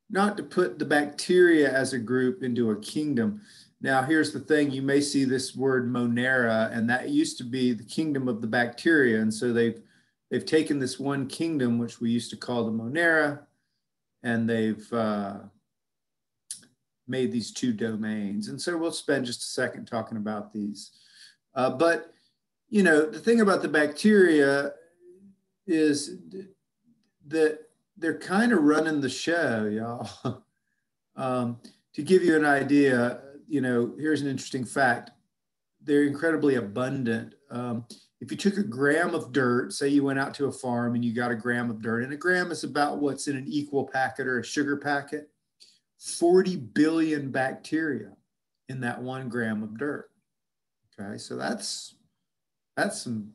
not to put the bacteria as a group into a kingdom. Now, here's the thing, you may see this word Monera, and that used to be the kingdom of the bacteria. And so they've taken this one kingdom, which we used to call the Monera, and they've made these two domains. And so we'll spend just a second talking about these. But, you know, the thing about the bacteria is that they're kind of running the show, y'all. To give you an idea, you know, here's an interesting fact. They're incredibly abundant. If you took a gram of dirt, say you went out to a farm and you got a gram of dirt, and a gram is about what's in an equal packet or a sugar packet, 40 billion bacteria in that 1 gram of dirt. Okay, so that's some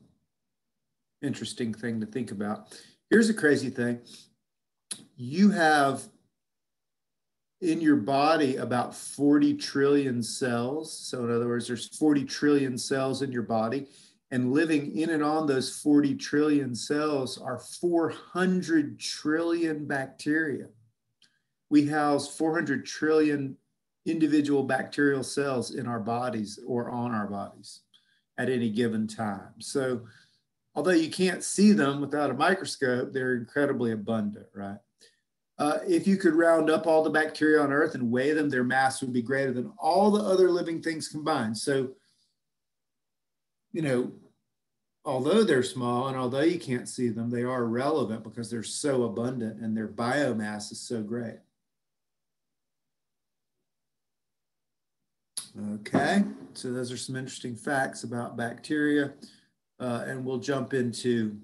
interesting thing to think about. Here's a crazy thing. You have in your body about 40 trillion cells. So in other words, there's 40 trillion cells in your body, and living in and on those 40 trillion cells are 400 trillion bacteria. We house 400 trillion individual bacterial cells in our bodies or on our bodies at any given time. So although you can't see them without a microscope, they're incredibly abundant, right? If you could round up all the bacteria on Earth and weigh them, their mass would be greater than all the other living things combined. So, you know, although they're small and although you can't see them, they are relevant because they're so abundant and their biomass is so great. Okay, so those are some interesting facts about bacteria. And we'll jump into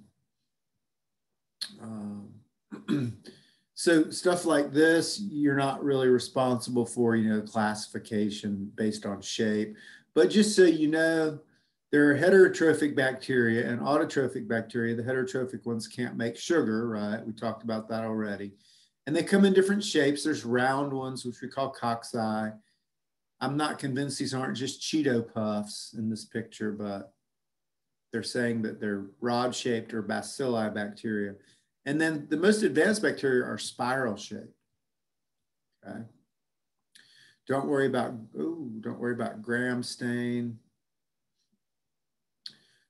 so stuff like this, you're not really responsible for, you know, classification based on shape. But just so you know, there are heterotrophic bacteria and autotrophic bacteria. The heterotrophic ones can't make sugar, right? We talked about that already. And they come in different shapes. There's round ones, which we call cocci. I'm not convinced these aren't just Cheeto Puffs in this picture, but they're saying that they're rod-shaped or bacilli bacteria. And then the most advanced bacteria are spiral shaped. Okay. Don't worry about gram stain.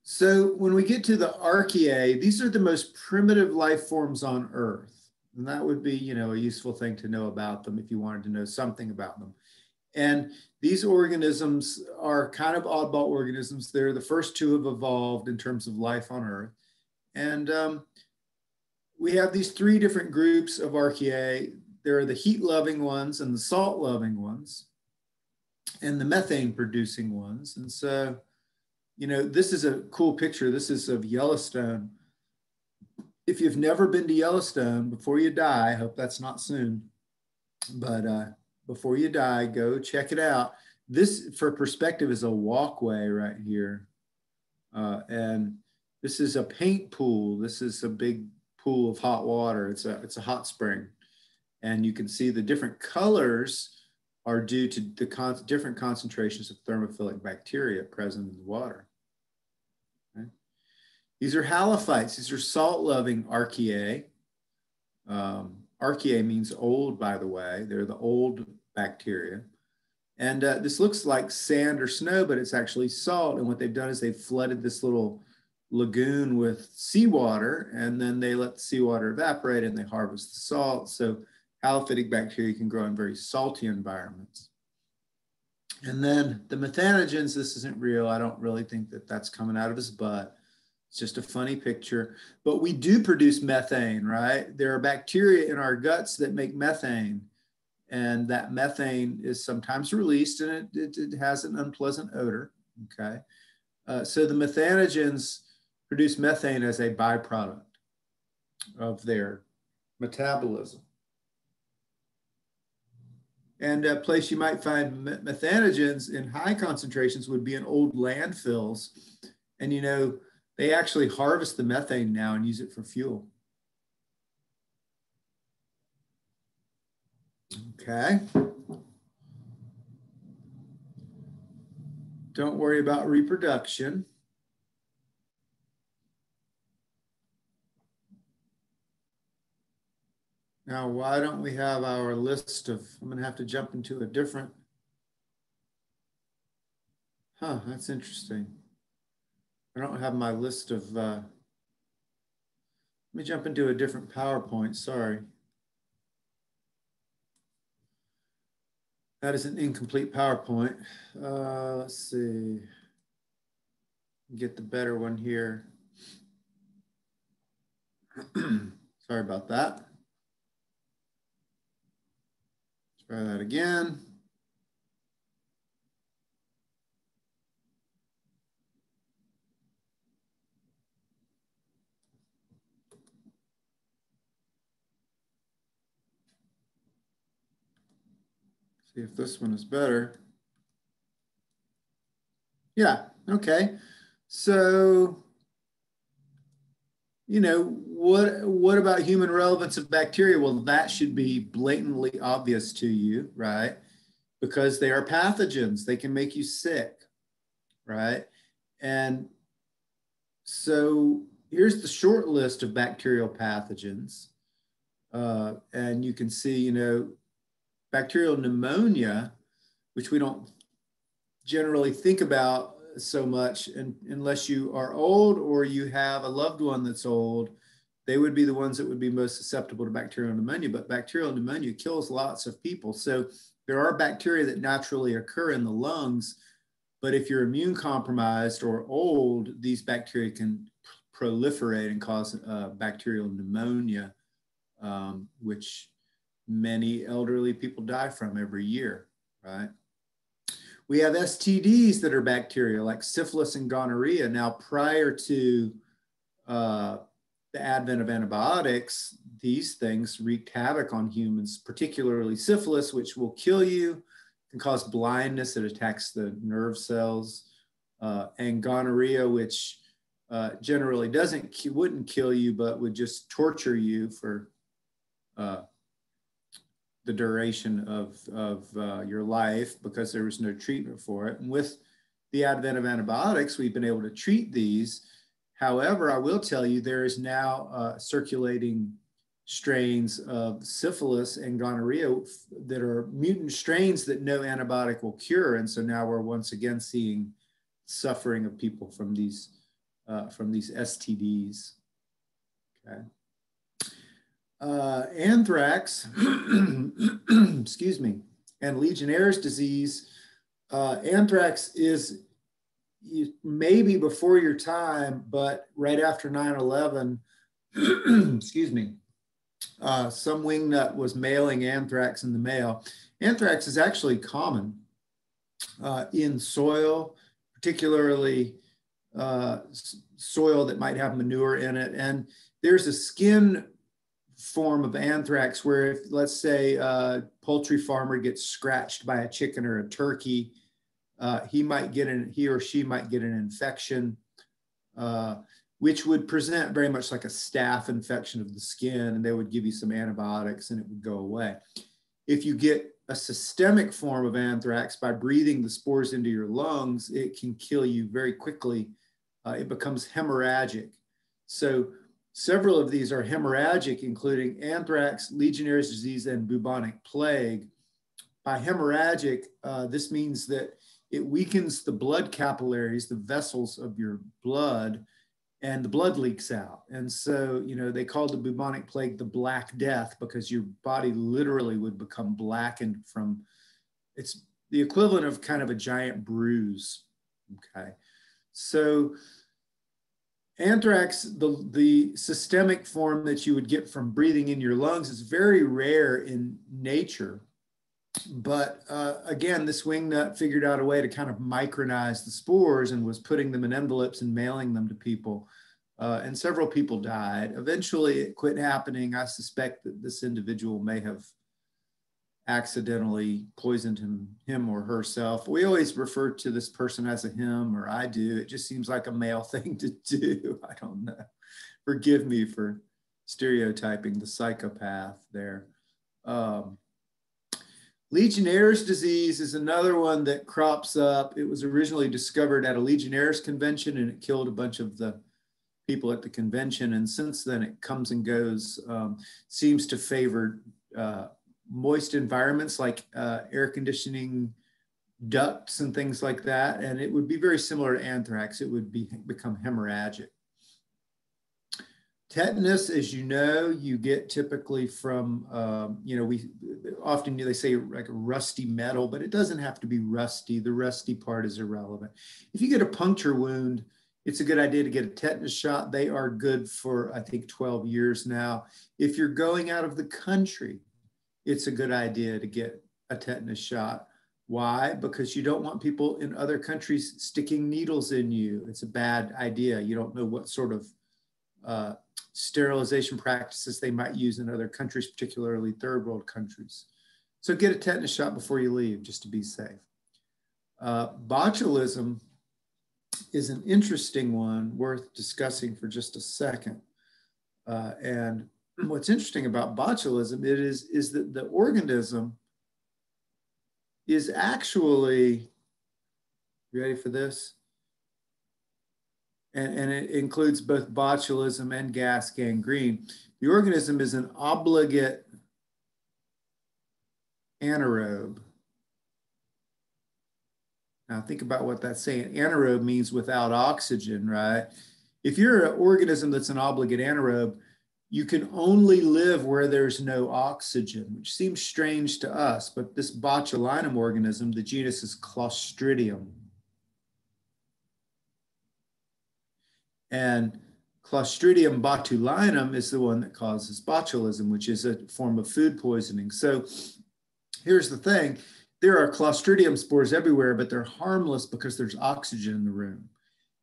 So when we get to the archaea, these are the most primitive life forms on Earth. And that would be, you know, a useful thing to know about them if you wanted to know something about them. And these organisms are kind of oddball organisms. They're the first to have evolved in terms of life on Earth. And we have these 3 different groups of archaea. There are the heat-loving ones and the salt-loving ones and the methane-producing ones. And so, you know, this is a cool picture. This is of Yellowstone. If you've never been to Yellowstone, before you die, I hope that's not soon, but before you die, go check it out. This, for perspective, is a walkway right here. And this is a paint pool. This is a big pool of hot water. It's a hot spring. And you can see the different colors are due to the different concentrations of thermophilic bacteria present in the water. Okay. These are halophytes. These are salt-loving archaea. Archaea means old, by the way. They're the old bacteria. And this looks like sand or snow, but it's actually salt. And what they've done is they've flooded this little lagoon with seawater, and then they let the seawater evaporate and they harvest the salt. So halophytic bacteria can grow in very salty environments. And then the methanogens, this isn't real. I don't really think that that's coming out of his butt. It's just a funny picture. But we do produce methane, right? There are bacteria in our guts that make methane. And that methane is sometimes released, and it has an unpleasant odor, okay? So the methanogens produce methane as a byproduct of their metabolism. And a place you might find methanogens in high concentrations would be in old landfills. And you know, they actually harvest the methane now and use it for fuel. Okay. Don't worry about reproduction. Now, why don't we have our list of, I'm going to have to jump into a different, that's interesting. I don't have my list of, let me jump into a different PowerPoint, sorry. That is an incomplete PowerPoint. Let's see, get the better one here. Sorry about that. Try that again. See if this one is better. Yeah, okay. So, you know, what about human relevance of bacteria? Well, that should be blatantly obvious to you, right? Because they are pathogens. They can make you sick, right? And so here's the short list of bacterial pathogens. And you can see, you know, bacterial pneumonia, which we don't generally think about so much unless you are old or you have a loved one that's old. They would be the ones that would be most susceptible to bacterial pneumonia, but bacterial pneumonia kills lots of people. So there are bacteria that naturally occur in the lungs, but if you're immune compromised or old, these bacteria can proliferate and cause bacterial pneumonia, which many elderly people die from every year, right? We have STDs that are bacterial, like syphilis and gonorrhea. Now, prior to the advent of antibiotics, these things wreaked havoc on humans, particularly syphilis, which will kill you, can cause blindness. It attacks the nerve cells, and gonorrhea, which generally wouldn't kill you, but would just torture you for the duration of your life because there was no treatment for it. And with the advent of antibiotics, we've been able to treat these. However, I will tell you, there is now circulating strains of syphilis and gonorrhea that are mutant strains that no antibiotic will cure. And so now we're once again seeing suffering of people from these STDs. Okay. Anthrax, excuse me, and Legionnaire's disease. Anthrax is maybe before your time, but right after 9/11, excuse me, some wingnut was mailing anthrax in the mail. Anthrax is actually common in soil, particularly soil that might have manure in it. And there's a skin form of anthrax where if, let's say, a poultry farmer gets scratched by a chicken or a turkey, he or she might get an infection, which would present very much like a staph infection of the skin, and they would give you some antibiotics and it would go away. If you get a systemic form of anthrax by breathing the spores into your lungs, it can kill you very quickly. It becomes hemorrhagic. So several of these are hemorrhagic, including anthrax, Legionnaire's disease, and bubonic plague. By hemorrhagic, this means that it weakens the blood capillaries, the vessels of your blood, and the blood leaks out. And so, you know, they called the bubonic plague the Black Death because your body literally would become blackened from, it's the equivalent of kind of a giant bruise, okay? So anthrax, the systemic form that you would get from breathing in your lungs, is very rare in nature. But again, this wingnut figured out a way to kind of micronize the spores and was putting them in envelopes and mailing them to people. And several people died. Eventually it quit happening. I suspect that this individual may have accidentally poisoned him or herself. We always refer to this person as a him, or I do. It just seems like a male thing to do. I don't know. Forgive me for stereotyping the psychopath there. Legionnaire's disease is another one that crops up. It was originally discovered at a Legionnaire's convention and it killed a bunch of the people at the convention. And since then it comes and goes, seems to favor moist environments like air conditioning ducts and things like that. And it would be very similar to anthrax. It would become hemorrhagic. Tetanus, as you know, you get typically from, we often, they say like a rusty metal, but it doesn't have to be rusty. The rusty part is irrelevant. If you get a puncture wound, it's a good idea to get a tetanus shot. They are good for, I think, 12 years now. If you're going out of the country, it's a good idea to get a tetanus shot. Why? Because you don't want people in other countries sticking needles in you. It's a bad idea. You don't know what sort of sterilization practices they might use in other countries, particularly third world countries. So get a tetanus shot before you leave, just to be safe. Botulism is an interesting one worth discussing for just a second. And what's interesting about botulism is that the organism is actually, you ready for this? And it includes both botulism and gas gangrene. The organism is an obligate anaerobe. Now think about what that's saying. Anaerobe means without oxygen, right? If you're an organism that's an obligate anaerobe, you can only live where there's no oxygen, which seems strange to us, but this botulinum organism, the genus is Clostridium. And Clostridium botulinum is the one that causes botulism, which is a form of food poisoning. So here's the thing. There are Clostridium spores everywhere, but they're harmless because there's oxygen in the room.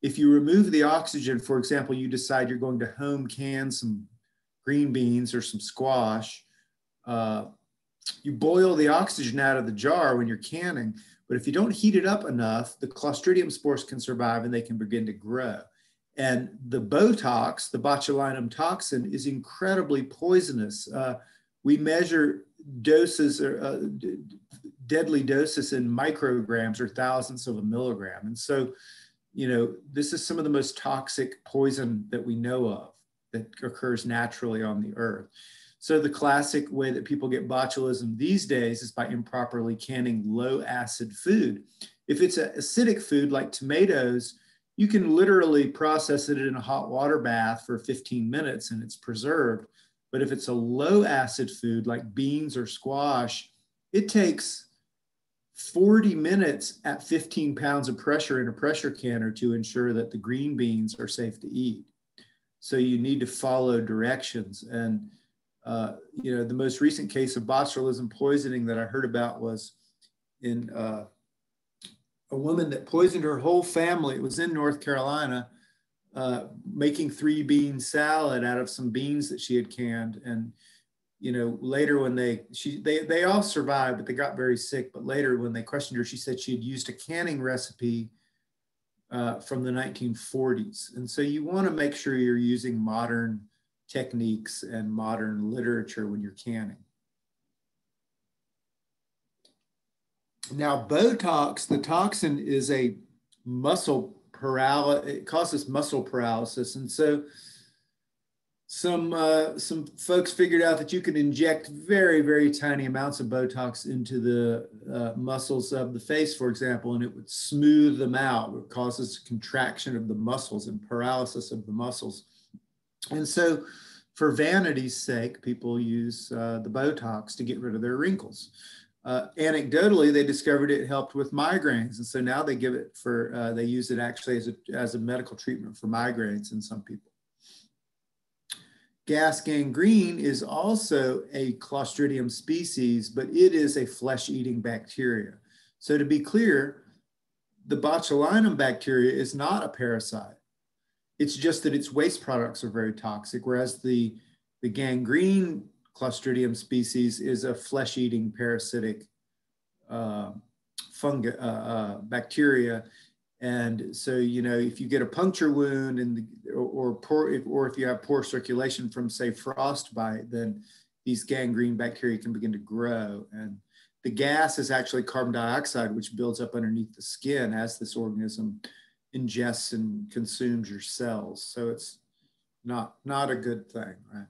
If you remove the oxygen, for example, you decide you're going to home can some green beans or some squash, you boil the oxygen out of the jar when you're canning, but if you don't heat it up enough, the Clostridium spores can survive and they can begin to grow. And the Botox, the botulinum toxin, is incredibly poisonous. We measure doses, or deadly doses in micrograms or thousandths of a milligram. And so, this is some of the most toxic poison that we know of that occurs naturally on the earth. So the classic way that people get botulism these days is by improperly canning low acid food. If it's an acidic food like tomatoes, you can literally process it in a hot water bath for 15 minutes and it's preserved. But if it's a low acid food like beans or squash, it takes 40 minutes at 15 pounds of pressure in a pressure canner to ensure that the green beans are safe to eat. So you need to follow directions. And, the most recent case of botulism poisoning that I heard about was in a woman that poisoned her whole family. It was in North Carolina, making 3-bean salad out of some beans that she had canned. And, later when they all survived, but they got very sick. But later when they questioned her, she said she had used a canning recipe from the 1940s. And so you want to make sure you're using modern techniques and modern literature when you're canning. Now, Botox, the toxin is a muscle paralysis. It causes muscle paralysis. And so some folks figured out that you can inject very, very tiny amounts of Botox into the muscles of the face, for example, and it would smooth them out. It causes contraction of the muscles and paralysis of the muscles. And so for vanity's sake, people use the Botox to get rid of their wrinkles. Anecdotally, they discovered it helped with migraines. And so now they give it for, they use it actually as a medical treatment for migraines in some people. Gas gangrene is also a Clostridium species, but it is a flesh-eating bacteria. So to be clear, the botulinum bacteria is not a parasite. It's just that its waste products are very toxic, whereas the gangrene Clostridium species is a flesh-eating parasitic bacteria. And so, if you get a puncture wound or if you have poor circulation from, say, frostbite, then these gangrene bacteria can begin to grow. And the gas is actually carbon dioxide, which builds up underneath the skin as this organism ingests and consumes your cells. So it's not a good thing, right?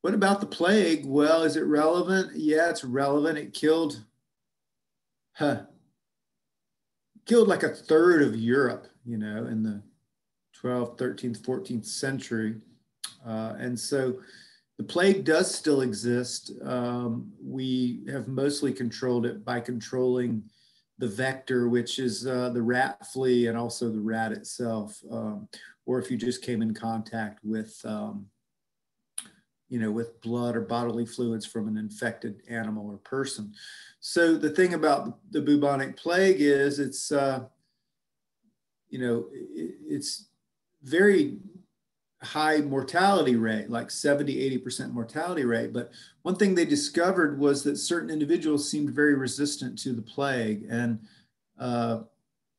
What about the plague? Well, is it relevant? Yeah, it's relevant. It killed like a third of Europe, you know, in the 12th, 13th, 14th century. And so the plague does still exist. We have mostly controlled it by controlling the vector, which is the rat flea and also the rat itself. Or if you just came in contact with, you know, with blood or bodily fluids from an infected animal or person. So the thing about the bubonic plague is it's, you know, it's very high mortality rate, like 70, 80% mortality rate. But one thing they discovered was that certain individuals seemed very resistant to the plague. And,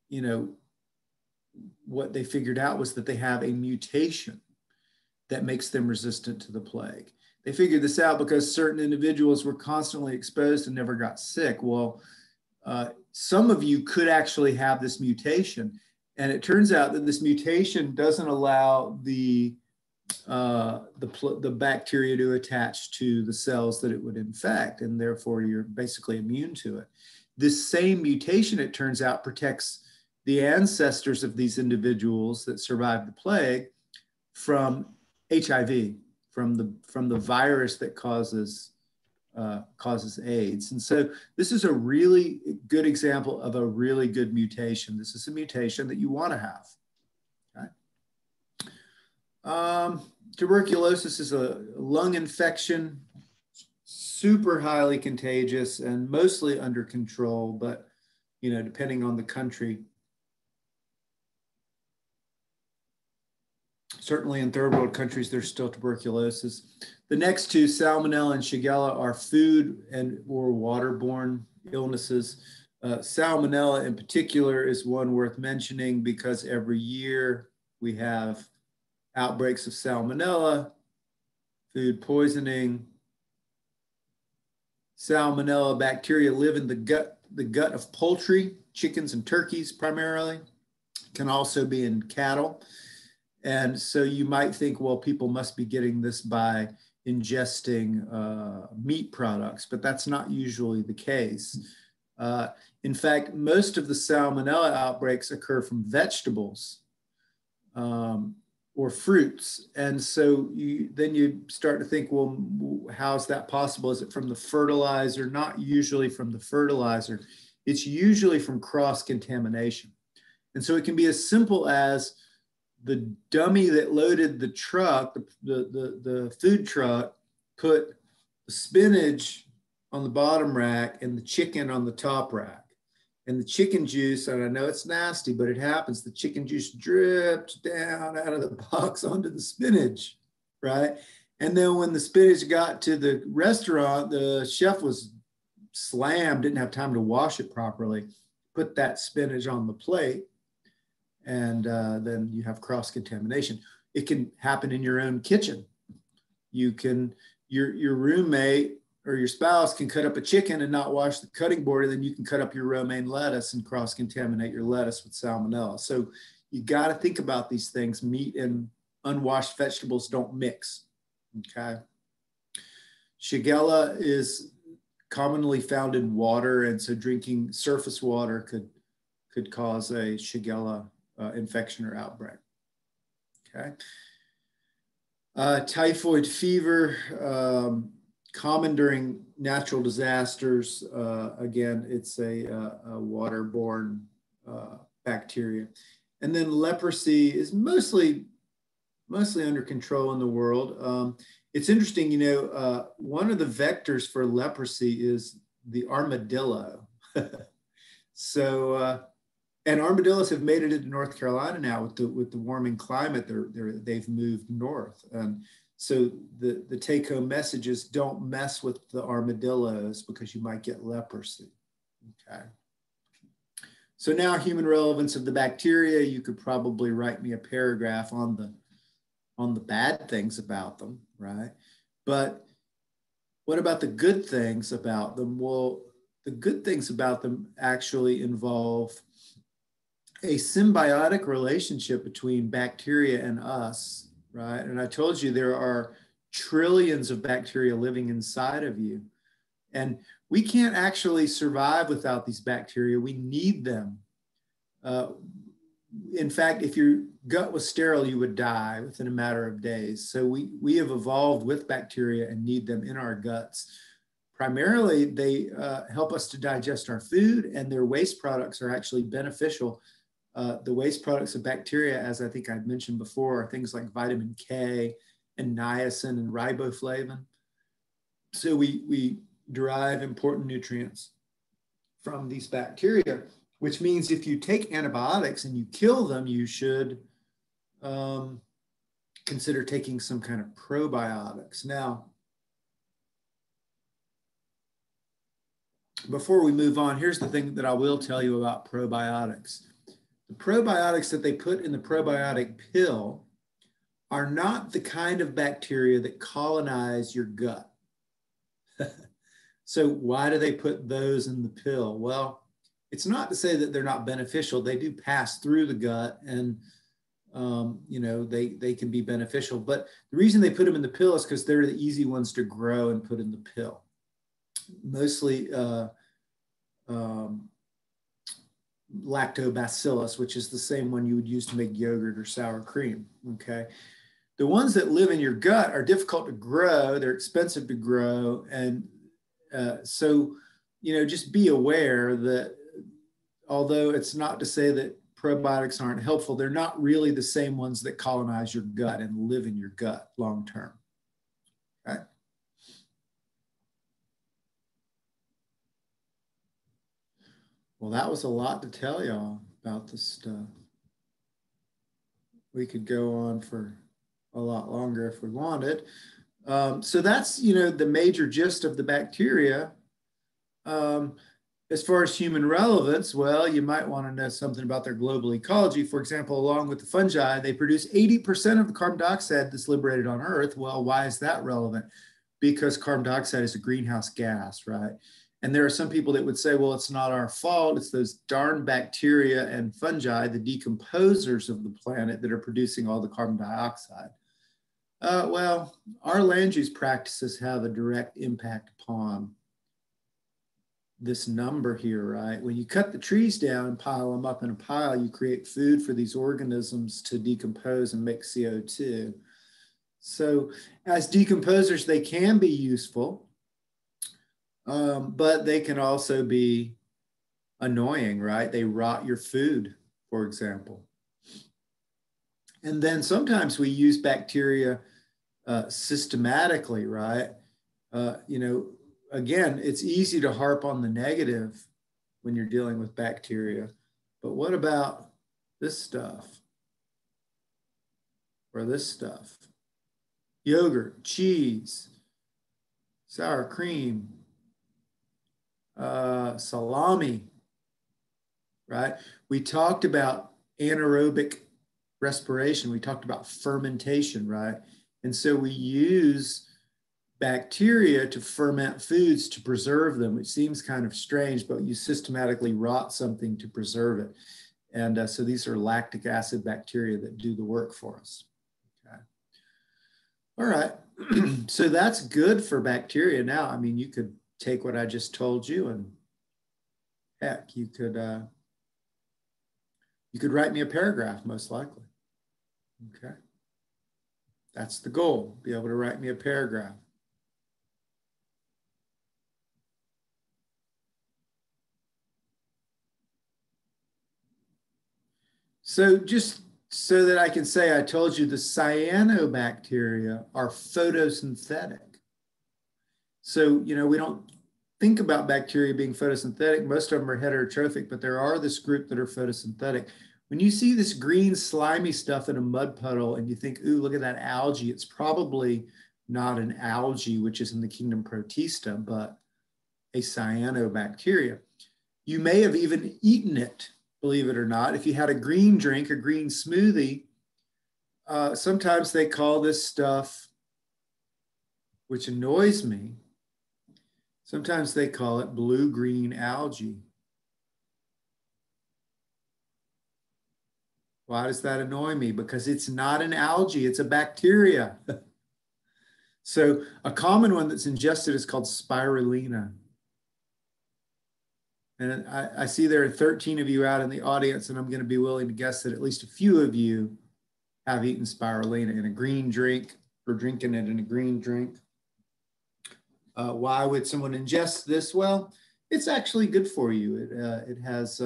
you know, what they figured out was that they have a mutation that makes them resistant to the plague. They figured this out because certain individuals were constantly exposed and never got sick. Well, some of you could actually have this mutation. And it turns out that this mutation doesn't allow the bacteria to attach to the cells that it would infect, and therefore you're basically immune to it. This same mutation, it turns out, protects the ancestors of these individuals that survived the plague from HIV, from the virus that causes AIDS. And so this is a really good example of a really good mutation. This is a mutation that you want to have. Okay? Tuberculosis is a lung infection, super highly contagious and mostly under control, but you know, depending on the country. Certainly in third world countries, there's still tuberculosis. The next two, Salmonella and Shigella, are food and or waterborne illnesses. Salmonella in particular is one worth mentioning because every year we have outbreaks of salmonella, food poisoning. Salmonella bacteria live in the gut of poultry, chickens and turkeys primarily, can also be in cattle. And so you might think, well, people must be getting this by ingesting meat products, but that's not usually the case. In fact, most of the salmonella outbreaks occur from vegetables or fruits. And so then you start to think, well, how's that possible? Is it from the fertilizer? Not usually from the fertilizer. It's usually from cross-contamination. And so it can be as simple as the dummy that loaded the truck, the food truck, put the spinach on the bottom rack and the chicken on the top rack. And the chicken juice, and I know it's nasty, but it happens, the chicken juice dripped down out of the box onto the spinach, right? And then when the spinach got to the restaurant, the chef was slammed, didn't have time to wash it properly, put that spinach on the plate, and then you have cross-contamination. It can happen in your own kitchen. You can, your roommate or your spouse can cut up a chicken and not wash the cutting board, and then you can cut up your romaine lettuce and cross-contaminate your lettuce with salmonella. So you got to think about these things. Meat and unwashed vegetables don't mix, okay? Shigella is commonly found in water, and so drinking surface water could cause a Shigella infection or outbreak, okay? Typhoid fever, common during natural disasters. Again, it's a waterborne bacteria. And then leprosy is mostly under control in the world. It's interesting, you know, one of the vectors for leprosy is the armadillo. So, and armadillos have made it into North Carolina now with the warming climate. They've moved north. And so the take-home message is don't mess with the armadillos because you might get leprosy, okay? So now human relevance of the bacteria, you could probably write me a paragraph on the bad things about them, right? But what about the good things about them? Well, the good things about them actually involve a symbiotic relationship between bacteria and us, right? And I told you there are trillions of bacteria living inside of you. And we can't actually survive without these bacteria. We need them. Uh, in fact, if your gut was sterile, you would die within a matter of days. So we have evolved with bacteria and need them in our guts. Primarily, they help us to digest our food, and their waste products are actually beneficial. The waste products of bacteria, as I think I'd mentioned before, are things like vitamin K and niacin and riboflavin. So we derive important nutrients from these bacteria, which means if you take antibiotics and you kill them, you should consider taking some kind of probiotics. Now, before we move on, here's the thing that I will tell you about probiotics. The probiotics that they put in the probiotic pill are not the kind of bacteria that colonize your gut. So why do they put those in the pill? Well, it's not to say that they're not beneficial. They do pass through the gut, and you know, they can be beneficial. But the reason they put them in the pill is because they're the easy ones to grow and put in the pill. Mostly lactobacillus, which is the same one you would use to make yogurt or sour cream. Okay. The ones that live in your gut are difficult to grow. They're expensive to grow. And so, you know, just be aware that although it's not to say that probiotics aren't helpful, they're not really the same ones that colonize your gut and live in your gut long term. Okay. Well, that was a lot to tell y'all about this stuff. We could go on for a lot longer if we wanted. So that's, you know, the major gist of the bacteria. As far as human relevance, well, you might want to know something about their global ecology. For example, along with the fungi, they produce 80% of the carbon dioxide that's liberated on Earth. Well, why is that relevant? Because carbon dioxide is a greenhouse gas, right? And there are some people that would say, well, it's not our fault. It's those darn bacteria and fungi, the decomposers of the planet, that are producing all the carbon dioxide. Well, our land use practices have a direct impact upon this number here, right? When you cut the trees down and pile them up in a pile, you create food for these organisms to decompose and make CO2. So as decomposers, they can be useful. But they can also be annoying, right? They rot your food, for example. And then sometimes we use bacteria systematically, right? You know, again, it's easy to harp on the negative when you're dealing with bacteria, but what about this stuff? Or this stuff? Yogurt, cheese, sour cream, salami, right? We talked about anaerobic respiration. We talked about fermentation, right? And so we use bacteria to ferment foods to preserve them, which seems kind of strange, but you systematically rot something to preserve it. And so these are lactic acid bacteria that do the work for us. Okay. All right. So that's good for bacteria. Now, I mean, you could take what I just told you, and heck, you could write me a paragraph, most likely. Okay. That's the goal, be able to write me a paragraph. So just so that I can say, I told you the cyanobacteria are photosynthetic. So, you know, we don't think about bacteria being photosynthetic. Most of them are heterotrophic, but there are this group that are photosynthetic. When you see this green slimy stuff in a mud puddle and you think, ooh, look at that algae, it's probably not an algae, which is in the kingdom Protista, but a cyanobacteria. You may have even eaten it, believe it or not. If you had a green drink, a green smoothie, sometimes they call this stuff, which annoys me, sometimes they call it blue-green algae. Why does that annoy me? Because it's not an algae, it's a bacteria. So a common one that's ingested is called spirulina. And I see there are 13 of you out in the audience, and I'm going to be willing to guess that at least a few of you have eaten spirulina in a green drink or drinking it in a green drink. Why would someone ingest this? Well, it's actually good for you. It has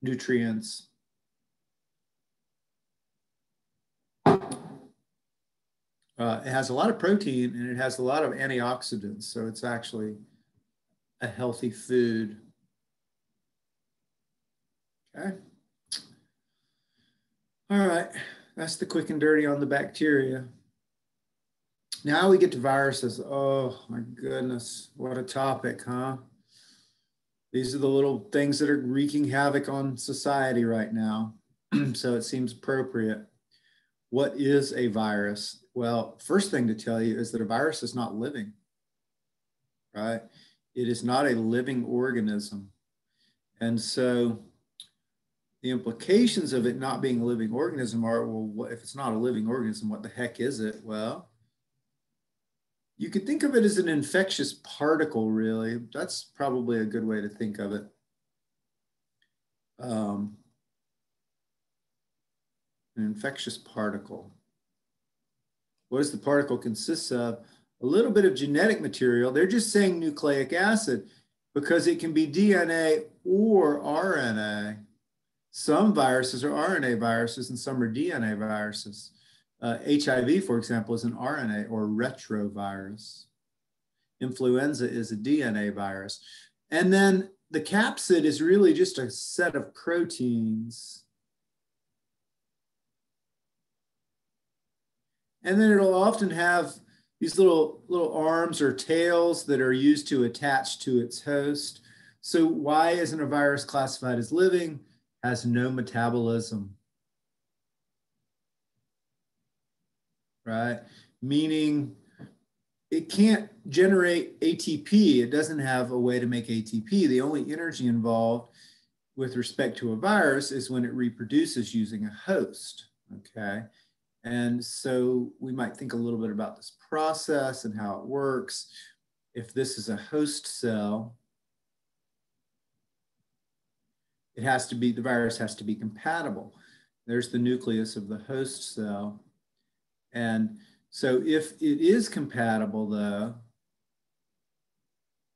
nutrients. It has a lot of protein and it has a lot of antioxidants. So it's actually a healthy food. Okay. All right. That's the quick and dirty on the bacteria. Now we get to viruses. Oh my goodness. What a topic, huh? These are the little things that are wreaking havoc on society right now. So it seems appropriate. What is a virus? Well, first thing to tell you is that a virus is not living, right? It is not a living organism. And so the implications of it not being a living organism are, well, if it's not a living organism, what the heck is it? Well, you could think of it as an infectious particle, really. That's probably a good way to think of it. An infectious particle. What does the particle consist of? A little bit of genetic material. They're just saying nucleic acid because it can be DNA or RNA. Some viruses are RNA viruses and some are DNA viruses. HIV, for example, is an RNA or retrovirus. Influenza is a DNA virus. And then the capsid is really just a set of proteins. And then it'll often have these little arms or tails that are used to attach to its host. So why isn't a virus classified as living? Has no metabolism, right? Meaning it can't generate ATP. It doesn't have a way to make ATP. The only energy involved with respect to a virus is when it reproduces using a host, okay? And so we might think a little bit about this process and how it works. If this is a host cell, it has to be, the virus has to be compatible. There's the nucleus of the host cell. And so if it is compatible though,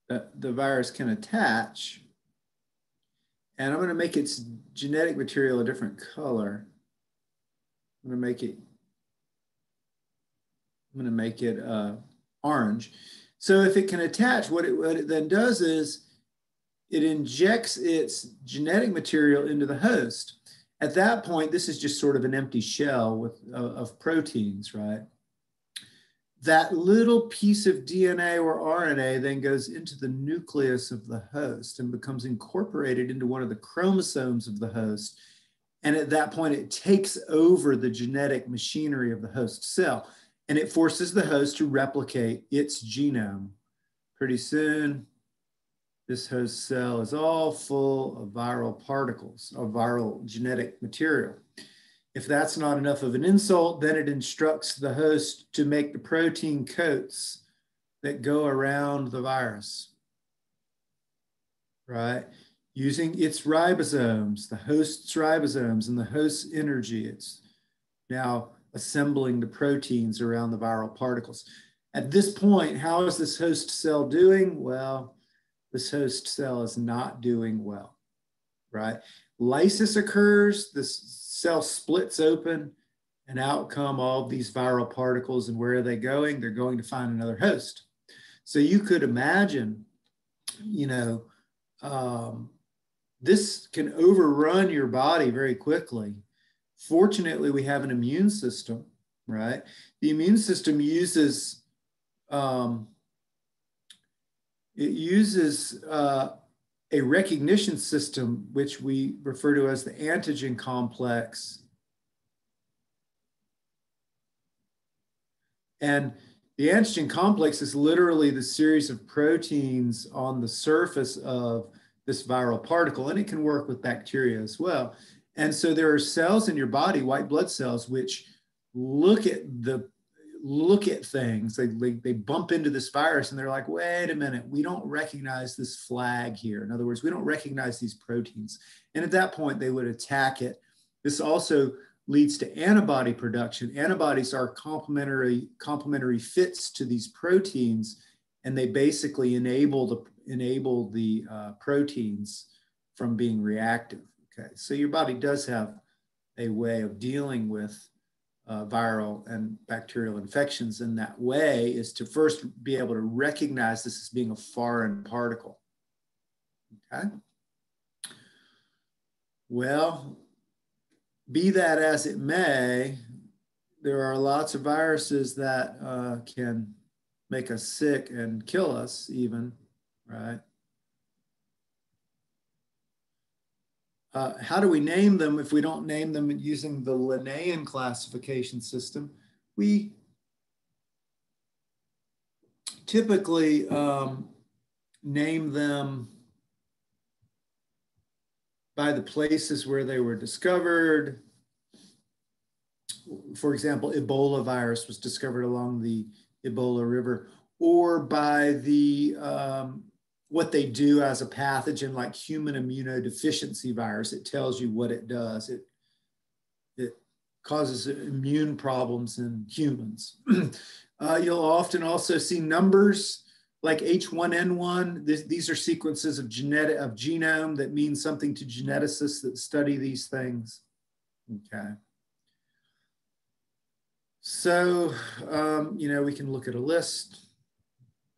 the virus can attach. And I'm going to make its genetic material a different color. I'm going to make it orange. So if it can attach, what it then does is it injects its genetic material into the host. At that point, this is just sort of an empty shell of proteins, right? That little piece of DNA or RNA then goes into the nucleus of the host and becomes incorporated into one of the chromosomes of the host. And at that point, it takes over the genetic machinery of the host cell, and it forces the host to replicate its genome. Pretty soon, this host cell is all full of viral particles, of viral genetic material. If that's not enough of an insult, then it instructs the host to make the protein coats that go around the virus, right? Using its ribosomes, the host's ribosomes and the host's energy, it's now assembling the proteins around the viral particles. At this point, how is this host cell doing? Well, this host cell is not doing well, right? Lysis occurs, this cell splits open, and out come all of these viral particles. And where are they going? They're going to find another host. So you could imagine, you know, this can overrun your body very quickly. Fortunately, we have an immune system, right? The immune system uses, a recognition system, which we refer to as the antigen complex. And the antigen complex is literally the series of proteins on the surface of this viral particle, and it can work with bacteria as well. And so there are cells in your body, white blood cells, which look at things. They bump into this virus and they're like, wait a minute, we don't recognize this flag here. In other words, we don't recognize these proteins. And at that point, they would attack it. This also leads to antibody production. Antibodies are complementary fits to these proteins, and they basically enable the proteins from being reactive. Okay, so your body does have a way of dealing with viral and bacterial infections, and that way is to first be able to recognize this as being a foreign particle. Okay. Well, be that as it may, there are lots of viruses that can make us sick and kill us even, right? How do we name them if we don't name them using the Linnaean classification system? We typically name them by the places where they were discovered. For example, Ebola virus was discovered along the Ebola River, or by the what they do as a pathogen, like human immunodeficiency virus. It tells you what it does. It causes immune problems in humans. You'll often also see numbers like H1N1. These are sequences of genome that mean something to geneticists that study these things. Okay. So, we can look at a list.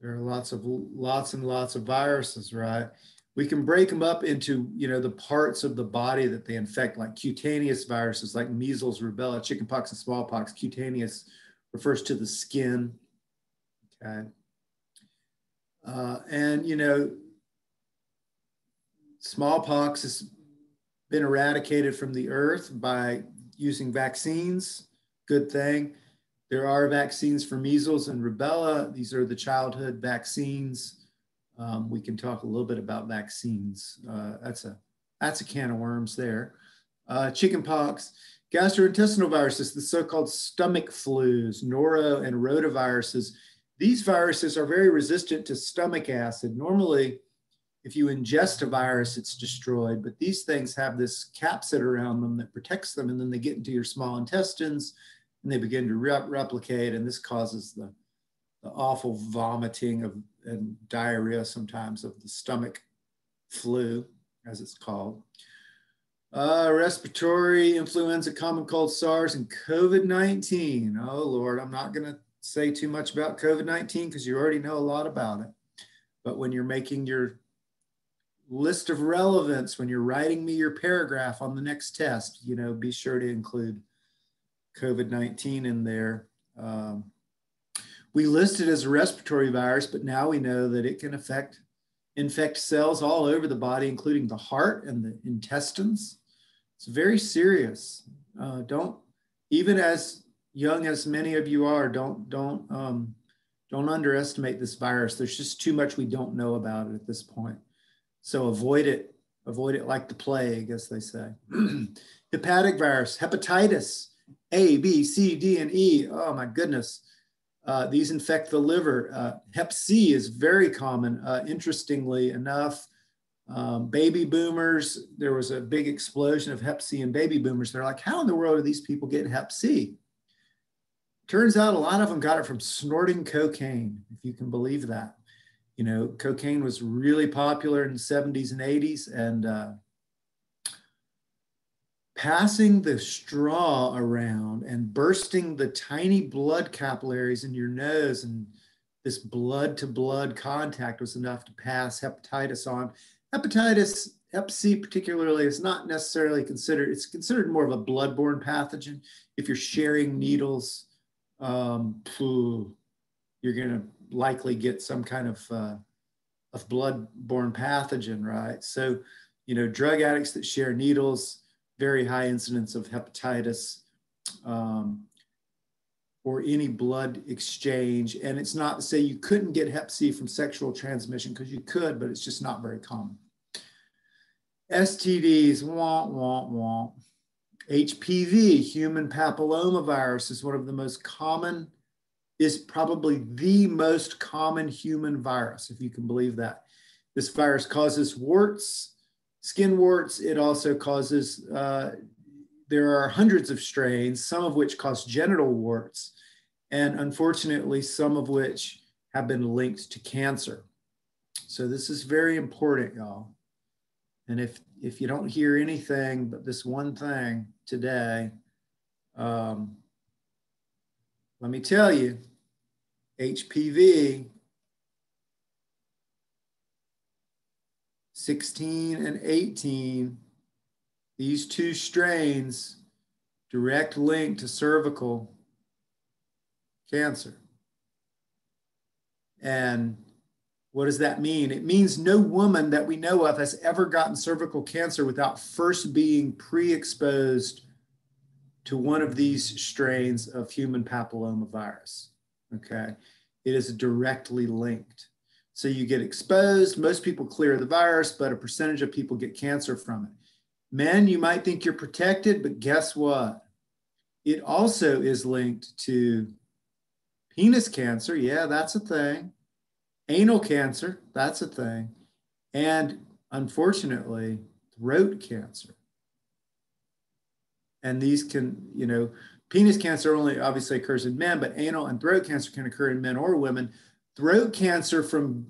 There are lots and lots of viruses, right? We can break them up into, the parts of the body that they infect, like cutaneous viruses, like measles, rubella, chickenpox, and smallpox. Cutaneous refers to the skin, okay? Smallpox has been eradicated from the earth by using vaccines. Good thing. There are vaccines for measles and rubella. These are the childhood vaccines. We can talk a little bit about vaccines. That's a can of worms there. Chickenpox, gastrointestinal viruses, the so-called stomach flus, noro and rotaviruses. These viruses are very resistant to stomach acid. Normally, if you ingest a virus, it's destroyed, but these things have this capsid around them that protects them, and then they get into your small intestines and they begin to replicate, and this causes the awful vomiting and diarrhea sometimes of the stomach flu, as it's called. Respiratory influenza, common cold, SARS, and COVID-19. Oh Lord, I'm not gonna say too much about COVID-19 because you already know a lot about it. But when you're making your list of relevance, when you're writing me your paragraph on the next test, be sure to include COVID-19 in there. We list it as a respiratory virus, but now we know that it can infect cells all over the body, including the heart and the intestines. It's very serious. Even as young as many of you are, don't underestimate this virus. There's just too much we don't know about it at this point. So avoid it like the plague, as they say. Hepatic virus, hepatitis, A, B, C, D, and E. Oh my goodness. These infect the liver. Hep C is very common. Interestingly enough, baby boomers, there was a big explosion of Hep C in baby boomers. They're like, how in the world are these people getting Hep C? Turns out a lot of them got it from snorting cocaine, if you can believe that. Cocaine was really popular in the 70s and 80s, and passing the straw around and bursting the tiny blood capillaries in your nose, and this blood-to-blood contact was enough to pass hepatitis on. Hepatitis, Hep C particularly, is not necessarily considered, it's considered more of a bloodborne pathogen. If you're sharing needles, you're gonna likely get some kind of bloodborne pathogen, right? So, drug addicts that share needles, very high incidence of hepatitis, or any blood exchange. And it's not to say you couldn't get Hep C from sexual transmission, because you could, but it's just not very common. STDs, womp, womp, womp. HPV, human papillomavirus, is one of the most common, is probably the most common human virus, if you can believe that. This virus causes warts, skin warts. It also causes, there are hundreds of strains, some of which cause genital warts, and unfortunately, some of which have been linked to cancer. So this is very important, y'all. And if you don't hear anything but this one thing today, let me tell you, HPV 16 and 18, these two strains, direct link to cervical cancer. And what does that mean? It means no woman that we know of has ever gotten cervical cancer without first being pre-exposed to one of these strains of human papillomavirus, okay? It is directly linked. So you get exposed, most people clear the virus, but a percentage of people get cancer from it. Men, you might think you're protected, but guess what? It also is linked to penis cancer, yeah, that's a thing. Anal cancer, that's a thing. And unfortunately, throat cancer. And these can, you know, penis cancer only obviously occurs in men, but anal and throat cancer can occur in men or women. Throat cancer from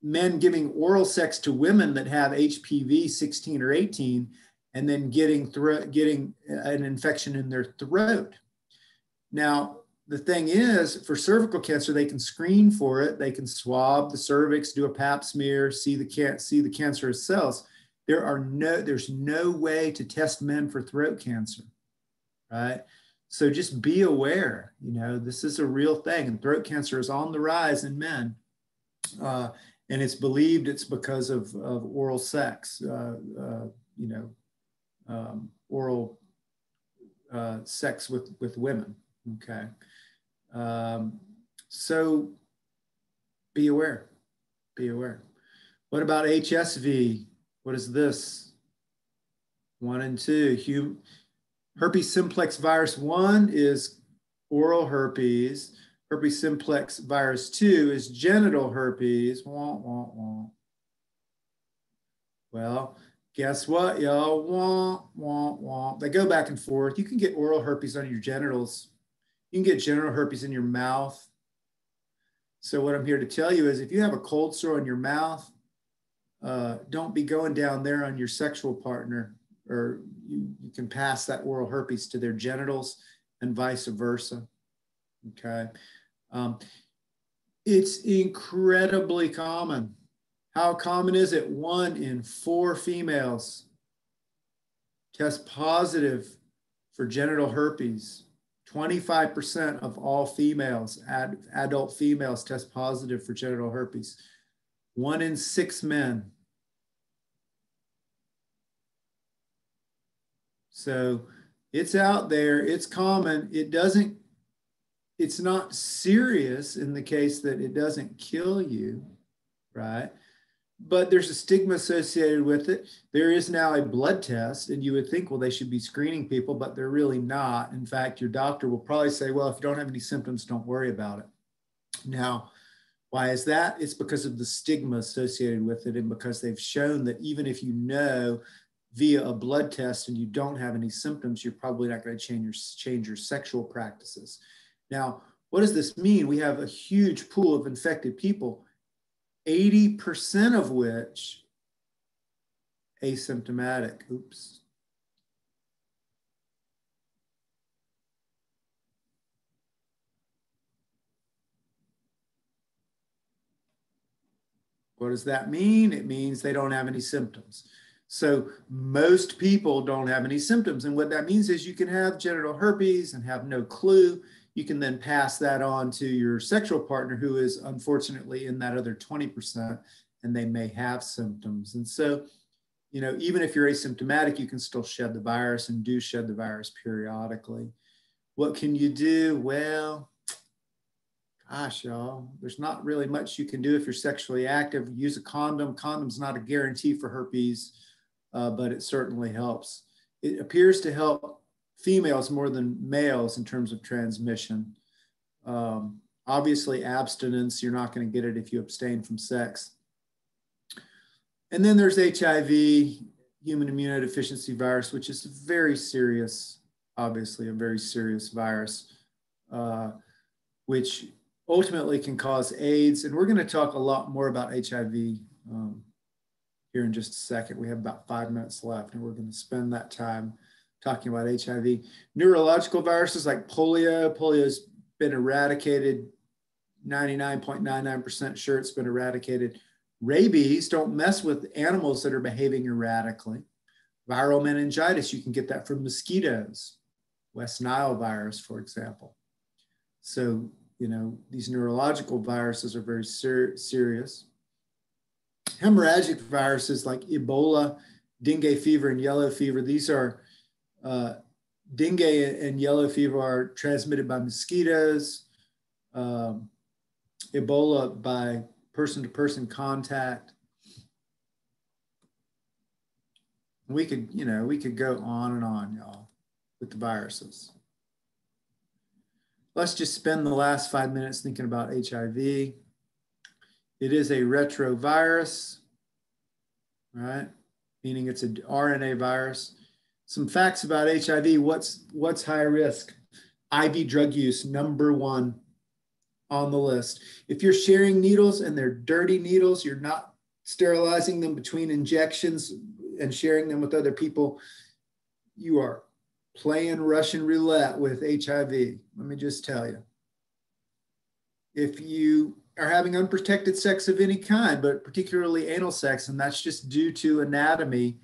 men giving oral sex to women that have HPV 16 or 18, and then getting an infection in their throat. Now, the thing is, for cervical cancer, they can screen for it. They can swab the cervix, do a pap smear, see the cancerous cells. There's no way to test men for throat cancer, right? So just be aware, you know, this is a real thing. And throat cancer is on the rise in men. And it's believed it's because of oral sex, oral sex with women, okay? So be aware, be aware. What about HSV? What is this? 1 and 2, herpes simplex virus 1 is oral herpes. Herpes simplex virus 2 is genital herpes. Wah, wah, wah. Well, guess what, y'all? Wah, wah, wah. They go back and forth. You can get oral herpes on your genitals. You can get genital herpes in your mouth. So what I'm here to tell you is if you have a cold sore in your mouth, don't be going down there on your sexual partner, or you can pass that oral herpes to their genitals and vice versa, okay? It's incredibly common. How common is it? 1 in 4 females test positive for genital herpes. 25% of all females, adult females, test positive for genital herpes. 1 in 6 men. So it's out there, it's common. It's not serious in the case that it doesn't kill you, right? But there's a stigma associated with it. There is now a blood test, and you would think, well, they should be screening people, but they're really not. In fact, your doctor will probably say, well, if you don't have any symptoms, don't worry about it. Now, why is that? It's because of the stigma associated with it, and because they've shown that even if you know via a blood test and you don't have any symptoms, you're probably not going to change your sexual practices. Now, what does this mean? We have a huge pool of infected people, 80% of which asymptomatic. Oops. What does that mean? It means they don't have any symptoms. So most people don't have any symptoms. And what that means is you can have genital herpes and have no clue. You can then pass that on to your sexual partner who is unfortunately in that other 20%, and they may have symptoms. And so, you know, even if you're asymptomatic, you can still shed the virus and do shed the virus periodically. What can you do? Well, gosh, y'all, there's not really much you can do if you're sexually active. Use a condom. Condom's not a guarantee for herpes, but it certainly helps. It appears to help females more than males in terms of transmission. Obviously, abstinence, you're not going to get it if you abstain from sex. And then there's HIV, human immunodeficiency virus, which is very serious, obviously a very serious virus, which ultimately can cause AIDS. And we're going to talk a lot more about HIV here in just a second. We have about 5 minutes left, and we're going to spend that time talking about HIV. Neurological viruses like polio. Polio's been eradicated, 99.99% sure it's been eradicated. Rabies, don't mess with animals that are behaving erratically. Viral meningitis, you can get that from mosquitoes. West Nile virus, for example. So, you know, these neurological viruses are very serious. Hemorrhagic viruses like Ebola, dengue fever, and yellow fever, these are, dengue and yellow fever are transmitted by mosquitoes. Ebola by person-to-person contact. We could, you know, we could go on and on, y'all, with the viruses. Let's just spend the last 5 minutes thinking about HIV. It is a retrovirus, right? Meaning it's an RNA virus. Some facts about HIV, what's high risk? IV drug use, #1 on the list. If you're sharing needles and they're dirty needles, you're not sterilizing them between injections and sharing them with other people, you are playing Russian roulette with HIV. Let me just tell you. If you are having unprotected sex of any kind, but particularly anal sex, and that's just due to anatomy,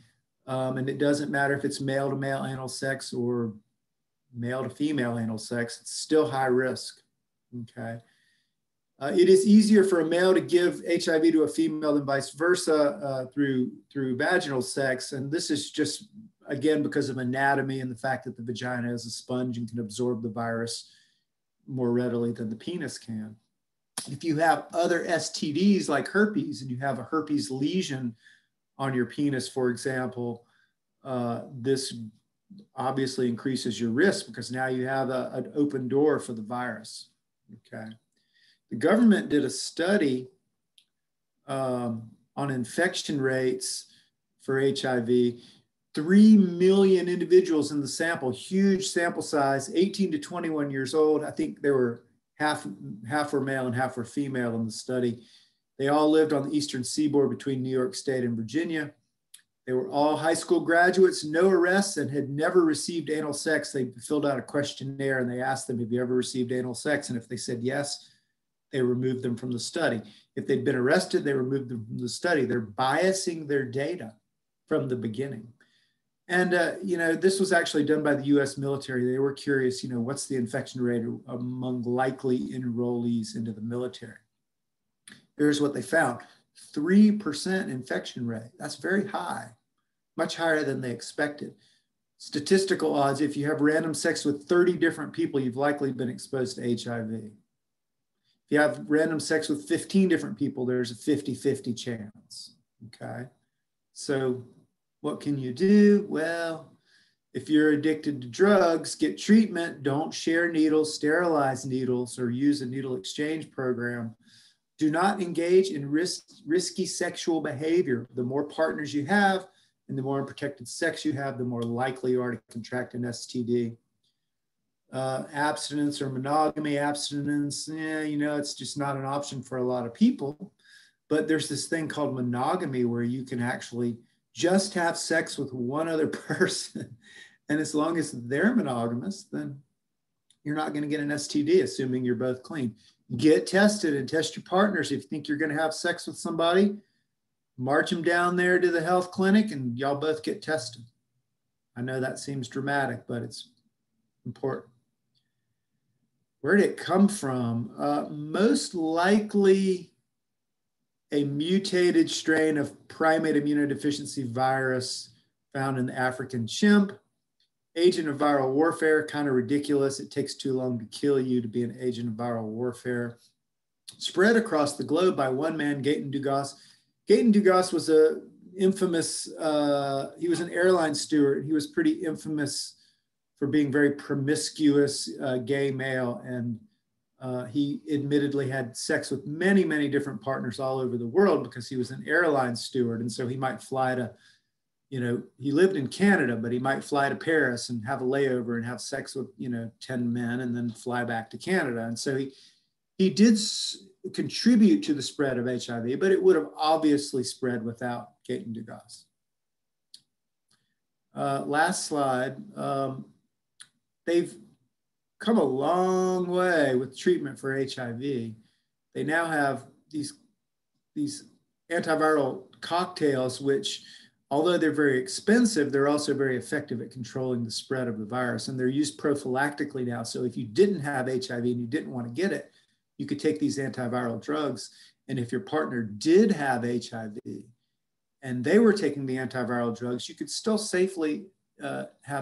and it doesn't matter if it's male to male anal sex or male to female anal sex, it's still high risk, okay? It is easier for a male to give HIV to a female than vice versa through vaginal sex. And this is just, again, because of anatomy and the fact that the vagina is a sponge and can absorb the virus more readily than the penis can. If you have other STDs like herpes and you have a herpes lesion on your penis, for example, this obviously increases your risk because now you have an open door for the virus, okay? The government did a study on infection rates for HIV. 3 million individuals in the sample, huge sample size, 18 to 21 years old. I think they were half were male and half were female in the study. They all lived on the eastern seaboard between New York State and Virginia. They were all high school graduates, no arrests, and had never received anal sex. They filled out a questionnaire and they asked them, have you ever received anal sex? And if they said yes, they removed them from the study. If they'd been arrested, they removed them from the study. They're biasing their data from the beginning. And, you know, this was actually done by the US military. They were curious, you know, what's the infection rate among likely enrollees into the military? Here's what they found. 3% infection rate. That's very high, much higher than they expected. Statistical odds, if you have random sex with 30 different people, you've likely been exposed to HIV. If you have random sex with 15 different people, there's a 50-50 chance, okay? So what can you do? Well, if you're addicted to drugs, get treatment, don't share needles, sterilize needles, or use a needle exchange program. Do not engage in risky sexual behavior. The more partners you have and the more unprotected sex you have, the more likely you are to contract an STD. Abstinence or monogamy, abstinence, you know, it's just not an option for a lot of people. But there's this thing called monogamy where you can actually just have sex with one other person. And as long as they're monogamous, then you're not going to get an STD, assuming you're both clean. Get tested and test your partners. If you think you're going to have sex with somebody, march them down there to the health clinic and y'all both get tested. I know that seems dramatic, but it's important. Where did it come from? Most likely a mutated strain of primate immunodeficiency virus found in the African chimp. Agent of viral warfare, kind of ridiculous. It takes too long to kill you to be an agent of viral warfare. Spread across the globe by one man, Gaëtan Dugas. Gaëtan Dugas was a infamous, he was an airline steward. He was pretty infamous for being very promiscuous gay male. And he admittedly had sex with many, many different partners all over the world because he was an airline steward. And so he might fly to, he lived in Canada, but he might fly to Paris and have a layover and have sex with, 10 men and then fly back to Canada. And so he did contribute to the spread of HIV, but it would have obviously spread without Gayton Dugas. Last slide. They've come a long way with treatment for HIV. They now have these antiviral cocktails, which, although they're very expensive, they're also very effective at controlling the spread of the virus. And they're used prophylactically now. So if you didn't have HIV and you didn't want to get it, you could take these antiviral drugs. And if your partner did have HIV and they were taking the antiviral drugs, you could still safely have